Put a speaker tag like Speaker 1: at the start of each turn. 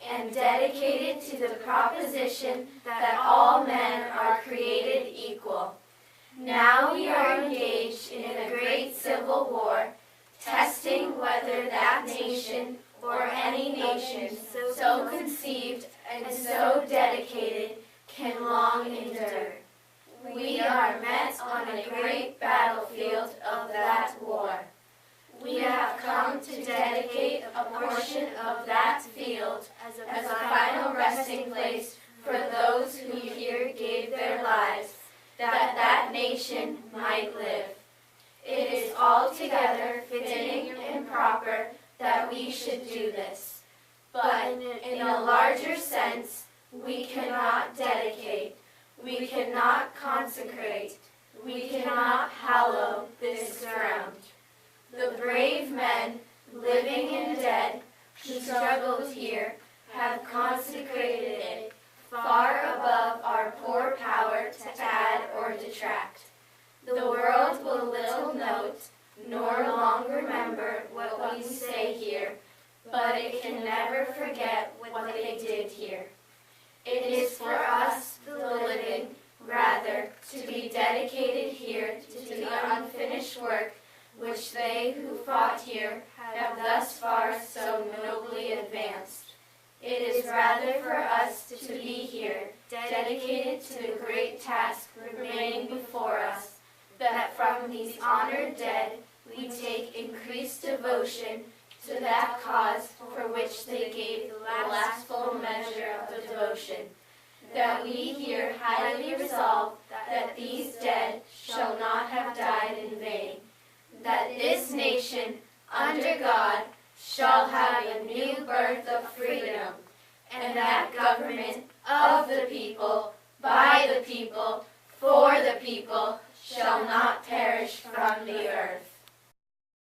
Speaker 1: and dedicated to the proposition that all men are created equal. Now we are engaged in a great civil war, testing whether that nation or any nation so conceived and so dedicated can long endure. We are met on a great battlefield of that war. We have come to dedicate a portion of that field as a final resting place for those who here gave their lives, that that nation might live. It is altogether fitting and proper that we should do this. But in a larger sense, we cannot dedicate, we cannot consecrate, we cannot hallow this ground. The brave men, living and dead, who struggled here, have consecrated it far above our poor power to add or detract. The world will little note, nor long remember what we say here, but it can never forget what they did here. It is for us, the living, rather, to be dedicated here to the unfinished work which they who fought here have thus far so nobly advanced. It is rather for us to be here, dedicated to the great task remaining before us, that from these honored dead we take increased devotion to that cause for which they gave the last full measure of devotion, that we here highly resolve that these dead shall not have died in vain, that this nation, under God, shall have a new birth of freedom, and that government of the people, by the people, for the people, shall not perish from the earth.